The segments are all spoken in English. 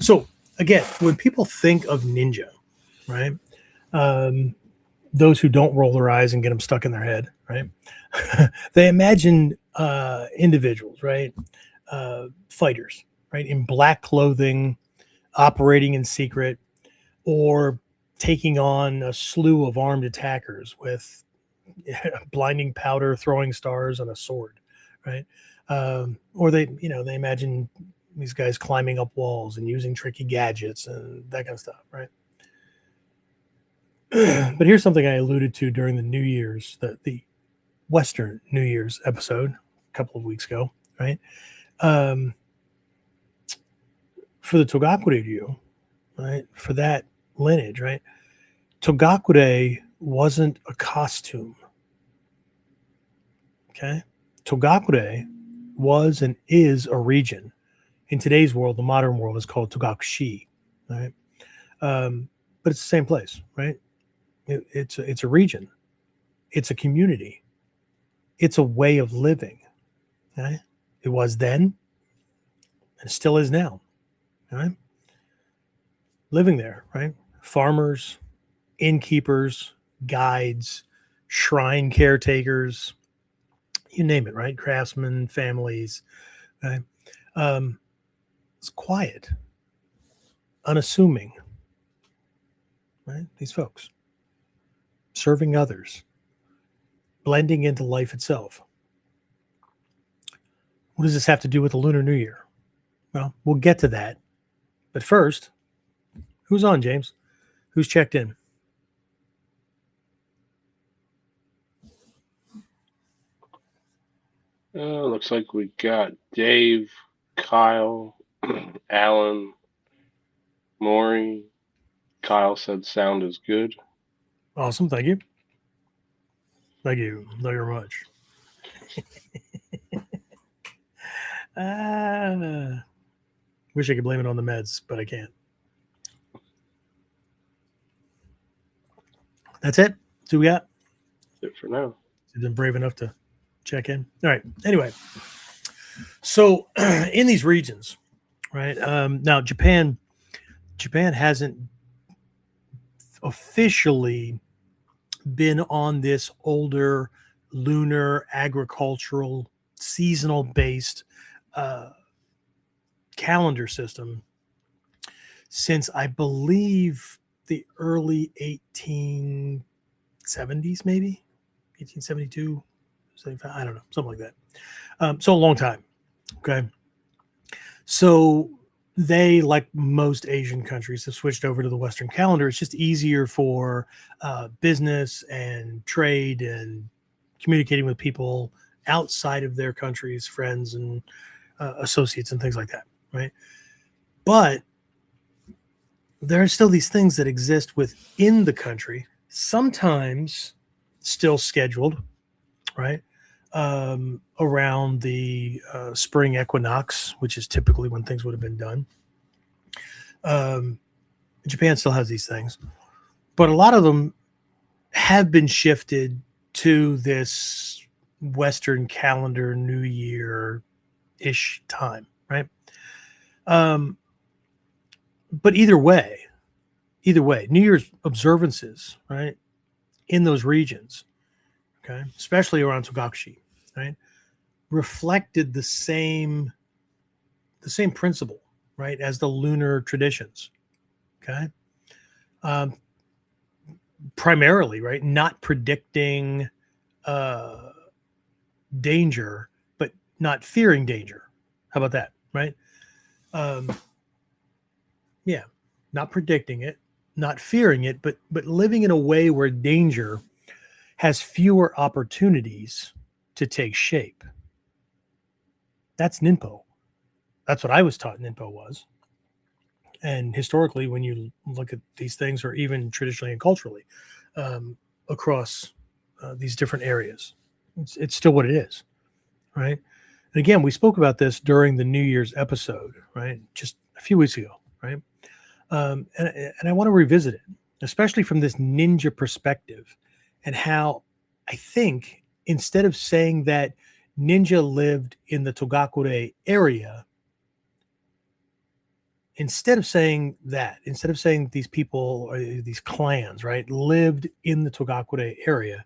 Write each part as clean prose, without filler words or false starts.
So again, when people think of ninja, right? Those who don't roll their eyes and get them stuck in their head, right? They imagine individuals, right? Fighters, right? In black clothing, operating in secret, or taking on a slew of armed attackers with blinding powder, throwing stars, and a sword, right? Or they imagine these guys climbing up walls and using tricky gadgets and that kind of stuff, right? But here's something I alluded to during the New Year's, the Western New Year's episode a couple of weeks ago, right? For the Togakushi, right? For that lineage, right? Togakushi wasn't a costume. Okay. Togakushi was and is a region. In today's world, the modern world is called Togakushi, right? But it's the same place, right? It's a region. It's a community. It's a way of living. Okay? It was then, and still is now. Right? Living there, right? Farmers, innkeepers, guides, shrine caretakers, you name it, right? Craftsmen, families. Right? It's quiet, unassuming, right? These folks serving others, blending into life itself. What does this have to do with the Lunar New Year? Well, we'll get to that. But first, who's on, James? Who's checked in? Looks like we got Dave, Kyle, Alan, Maury. Kyle said sound is good. Awesome. Thank you. Thank you. Thank you very much. Wish I could blame it on the meds, but I can't. That's it. That's who we got. That's it for now. You've been brave enough to check in. All right. Anyway, so in these regions, right now, Japan hasn't officially been on this older lunar agricultural seasonal based calendar system since I believe the early 1870s, maybe 1872, 75, I don't know, something like that. So a long time. Okay. So they, like most Asian countries, have switched over to the Western calendar. It's just easier for business and trade and communicating with people outside of their countries, friends and associates and things like that, right? But there are still these things that exist within the country, sometimes still scheduled, right? Around the spring equinox, which is typically when things would have been done. Japan still has these things, but a lot of them have been shifted to this Western calendar New Year-ish time, right? But either way, New Year's observances, right, in those regions, okay, especially around Togakushi, right, reflected the same principle, right, as the lunar traditions, okay, primarily, right, not predicting danger, but not fearing danger. How about that, right? Yeah, not predicting it, not fearing it, but living in a way where danger has fewer opportunities to take shape. That's Ninpo. That's what I was taught Ninpo was. And historically, when you look at these things, or even traditionally and culturally, across these different areas, it's still what it is, right? And again, we spoke about this during the New Year's episode, right? Just a few weeks ago, right? And I want to revisit it, especially from this ninja perspective, and how I think instead of saying that ninja lived in the Togakushi area, instead of saying these people or these clans, right, lived in the Togakure area,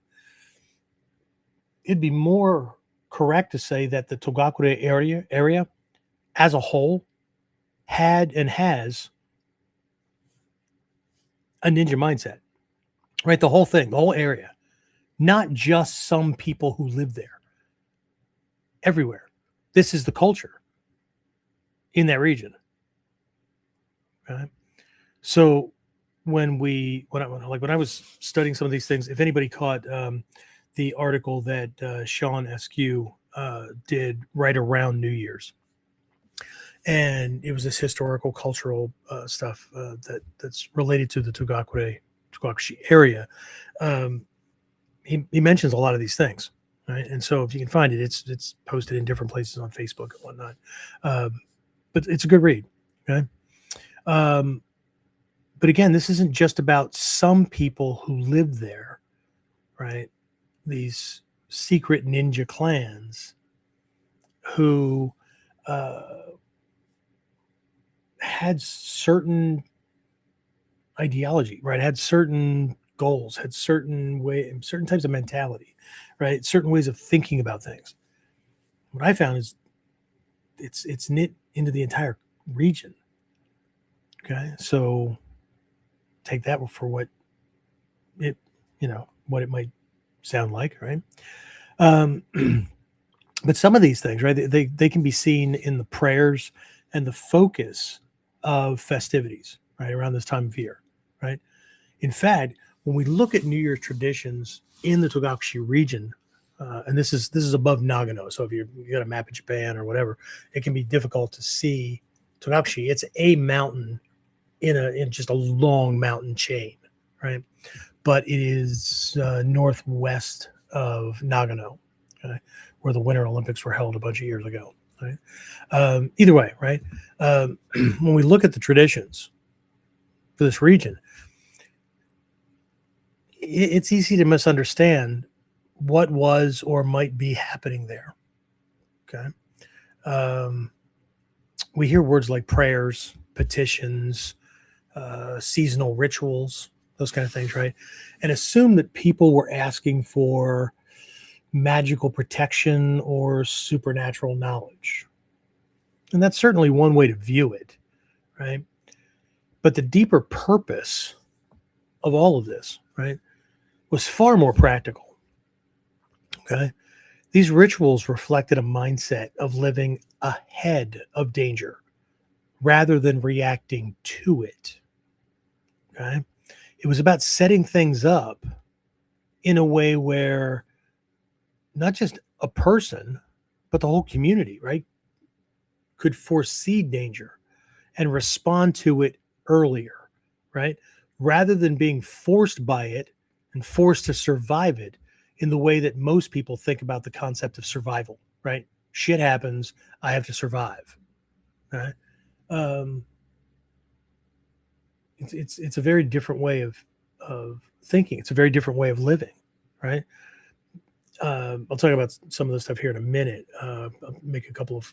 it'd be more correct to say that the Togakure area as a whole had and has a ninja mindset, right? The whole thing, the whole area, not just some people who live there. Everywhere. This is the culture in that region. Okay? So when I was studying some of these things, if anybody caught the article that Sean Askew did right around New Year's, and it was this historical, cultural stuff that's related to the Togakushi area. He mentions a lot of these things, right? And so if you can find it, it's posted in different places on Facebook and whatnot. But it's a good read, okay? But again, this isn't just about some people who live there, right? These secret ninja clans who had certain ideology, right? Had certain goals, had certain types of mentality, right? Certain ways of thinking about things. What I found is it's knit into the entire region. Okay, so take that for what it what it might sound like, right? But some of these things, right? They can be seen in the prayers and the focus of festivities, right, around this time of year, right? In fact, when we look at New Year's traditions in the Togakushi region, and this is above Nagano, so if you got a map of Japan or whatever, it can be difficult to see Togakushi. It's a mountain in just a long mountain chain, right? But it is northwest of Nagano, okay, where the Winter Olympics were held a bunch of years ago. Right? Either way, right? When we look at the traditions for this region, it's easy to misunderstand what was or might be happening there. Okay. We hear words like prayers, petitions, seasonal rituals, those kind of things, right? And assume that people were asking for magical protection or supernatural knowledge. And that's certainly one way to view it, right? But the deeper purpose of all of this, right, was far more practical. Okay. These rituals reflected a mindset of living ahead of danger rather than reacting to it. Okay. It was about setting things up in a way where not just a person, but the whole community, right, could foresee danger and respond to it earlier, right? Rather than being forced by it and forced to survive it in the way that most people think about the concept of survival, right? Shit happens, I have to survive, right? It's a very different way of thinking. It's a very different way of living, right? I'll talk about some of the stuff here in a minute. I'll make a couple of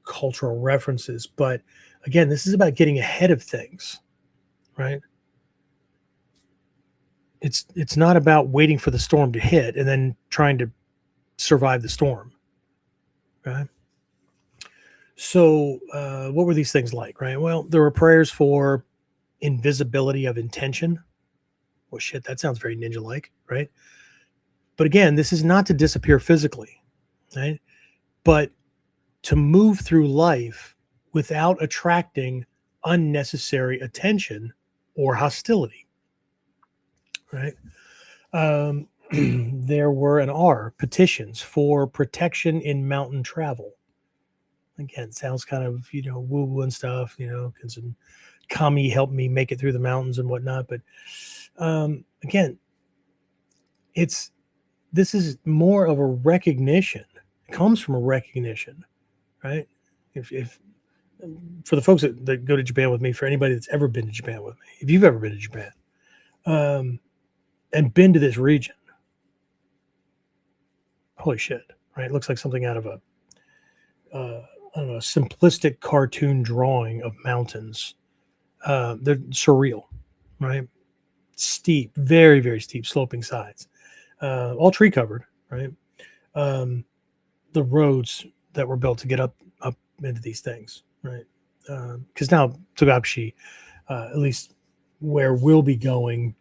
cultural references, but again, this is about getting ahead of things, right? It's not about waiting for the storm to hit and then trying to survive the storm, right? So, what were these things like, right? Well, there were prayers for invisibility of intention. Well, shit, that sounds very ninja-like, right? But again, this is not to disappear physically, right? But to move through life without attracting unnecessary attention or hostility, right? There were and are petitions for protection in mountain travel. Again, sounds kind of, woo-woo and stuff, can some kami help me make it through the mountains and whatnot. But again, this is more of a recognition. It comes from a recognition, right? If for the folks that go to Japan with me, for anybody that's ever been to Japan with me, if you've ever been to Japan and been to this region, holy shit, right? It looks like something out of a I don't know, a simplistic cartoon drawing of mountains They're surreal, right? Steep, very, very steep sloping sides, all tree covered, right? The roads that were built to get up into these things, right? Because now Togakushi, at least where we'll be going,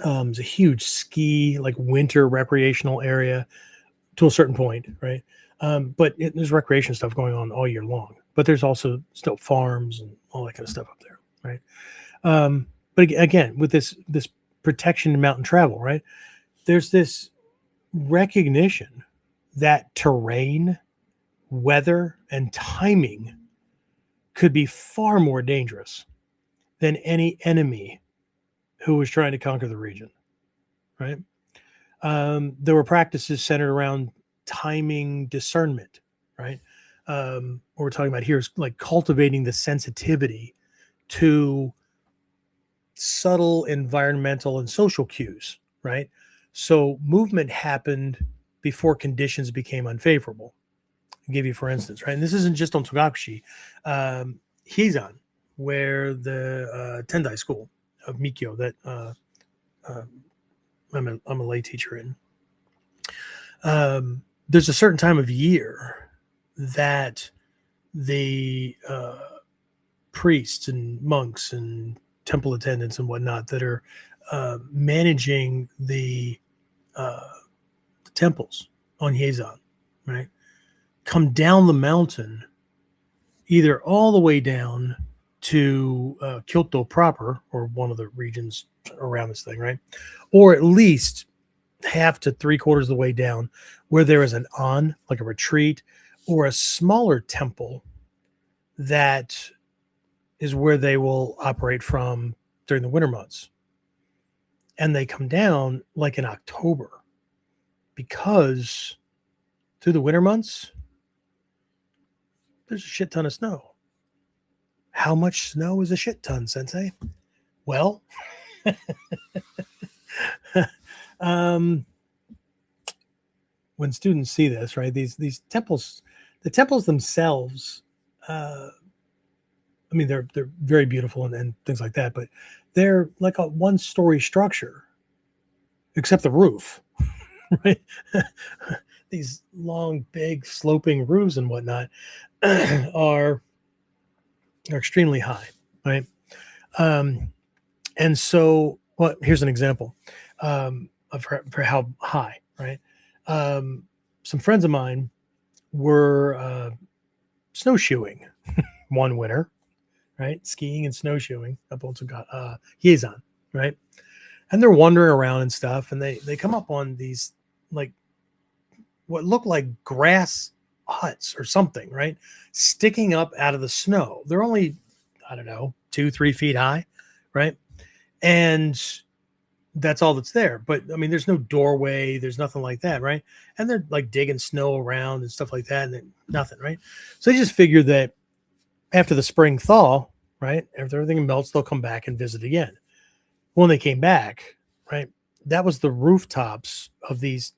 is a huge ski, like winter recreational area to a certain point, right? But there's recreation stuff going on all year long. But there's also still farms and all that kind of stuff up there, right? But again, with this protection in mountain travel, right? There's this recognition that terrain, weather, and timing could be far more dangerous than any enemy who was trying to conquer the region, right? There were practices centered around timing discernment, right? What we're talking about here is like cultivating the sensitivity to subtle environmental and social cues, right? So movement happened before conditions became unfavorable. I'll give you, for instance, right? And this isn't just on Togakushi, Hizan, where the Tendai school of Mikyo that I'm a lay teacher in. There's a certain time of year that the priests and monks and temple attendants and whatnot that are managing the temples on Yeizan, right, come down the mountain, either all the way down to Kyoto proper, or one of the regions around this thing, right, or at least half to 3/4 of the way down, where there is an on, like a retreat, or a smaller temple that is where they will operate from during the winter months. And they come down like in October, because through the winter months, there's a shit ton of snow. How much snow is a shit ton, Sensei? Well, when students see this, right, these temples, the temples themselves, I mean, they're very beautiful and things like that, but they're like a one-story structure, except the roof, right? These long, big, sloping roofs and whatnot are extremely high, right? And so, well, here's an example of for how high, right? Some friends of mine were snowshoeing one winter, right? Skiing and snowshoeing up onto Yeizan, right? And they're wandering around and stuff, and they come up on these like what look like grass huts or something, right? Sticking up out of the snow. They're only, I don't know, 2-3 feet high, right? And that's all that's there. But I mean, there's no doorway, there's nothing like that, right? And they're like digging snow around and stuff like that, and then nothing, right? So they just figure that after the spring thaw, right, after everything melts, they'll come back and visit again. When they came back, right, that was the rooftops of these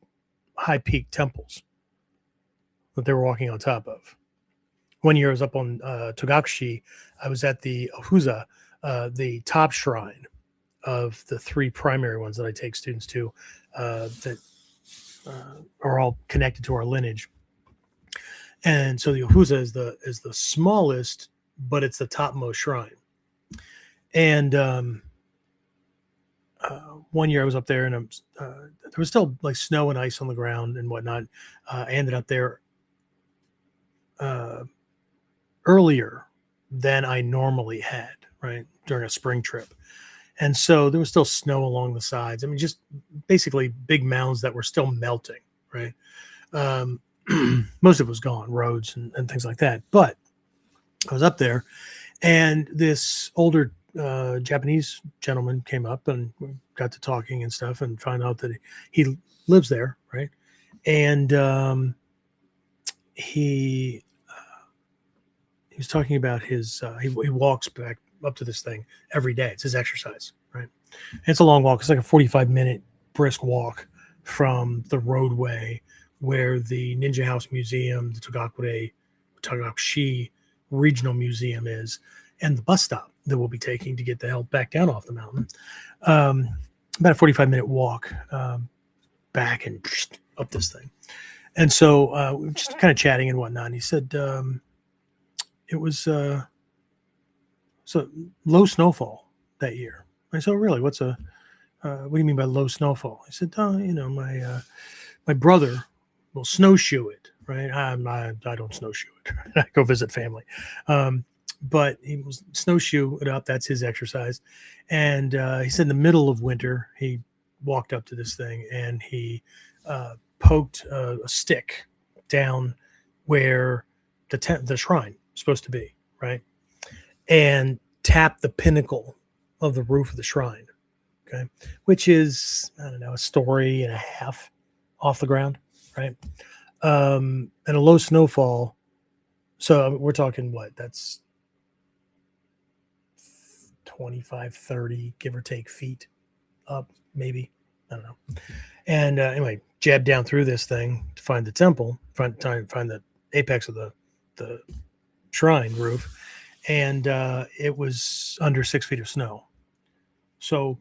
high peak temples that they were walking on top of. One year I was up on Togakushi. I was at the Ohuza, the top shrine of the 3 primary ones that I take students to, that are all connected to our lineage. And so the Ohuza is the smallest, but it's the topmost shrine. And one year I was up there, and there was still like snow and ice on the ground and whatnot. I ended up there earlier than I normally had, right, during a spring trip. And so there was still snow along the sides. I mean, just basically big mounds that were still melting, right? Most of it was gone, roads and things like that. But I was up there, and this older Japanese gentleman came up, and we got to talking and stuff, and found out that he lives there, right? And he was talking about his he walks back up to this thing every day. It's his exercise, right? And it's a long walk. It's like a 45-minute brisk walk from the roadway where the Ninja House Museum, the Togakushi Regional Museum is, and the bus stop that we'll be taking to get the hell back down off the mountain. About a 45-minute walk back and up this thing. And so we were just kind of chatting and whatnot. And he said it was so low snowfall that year. I said, "Oh, really? What do you mean by low snowfall?" He said, "Oh, my brother will snowshoe it, right? I don't snowshoe it. I go visit family. But he will snowshoe it up. That's his exercise." And he said in the middle of winter, he walked up to this thing and he poked a stick down where the shrine is supposed to be, right? And tapped the pinnacle of the roof of the shrine, okay? Which is, I don't know, a story and a half off the ground, right? And a low snowfall. So we're talking what? That's 25, 30, give or take feet up, maybe. I don't know. And anyway, jabbed down through this thing to find the temple, find the apex of the shrine roof. And it was under 6 feet of snow. So,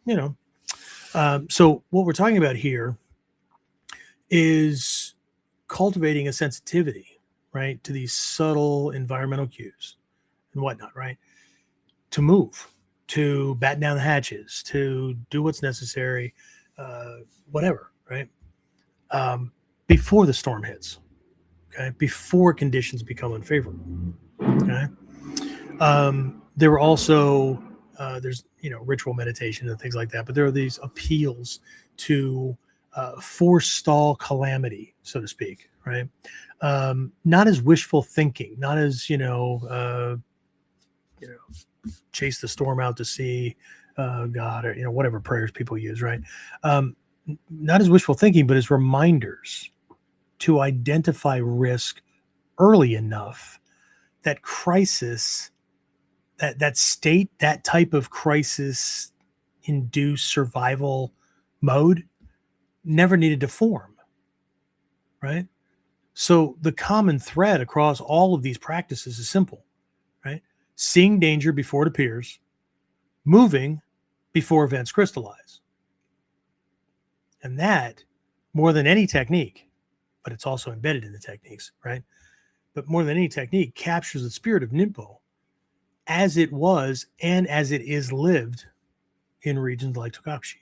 so what we're talking about here is cultivating a sensitivity, right, to these subtle environmental cues and whatnot, right, to move, to batten down the hatches, to do what's necessary, whatever, right, before the storm hits, okay, before conditions become unfavorable, okay. There were also there's ritual meditation and things like that, but there are these appeals to forestall calamity, so to speak, right? Not as wishful thinking, not as chase the storm out to sea, God, or whatever prayers people use, right? Not as wishful thinking, but as reminders to identify risk early enough that crisis, that state, that type of crisis induced survival mode never needed to form, right? So the common thread across all of these practices is simple, right? Seeing danger before it appears, moving before events crystallize. And that, more than any technique, but it's also embedded in the techniques, right? But more than any technique, captures the spirit of Ninpo as it was and as it is lived in regions like Togakushi.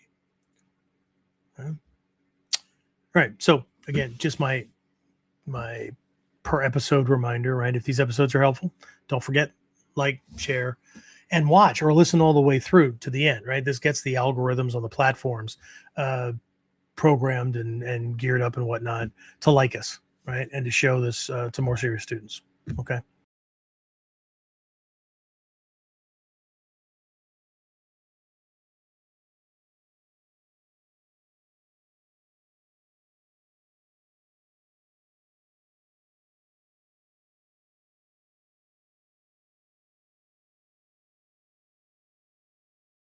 Right. So again, just my per episode reminder, right? If these episodes are helpful, don't forget, like, share, and watch or listen all the way through to the end, right? This gets the algorithms on the platforms programmed and geared up and whatnot to like us, right? And to show this to more serious students. Okay.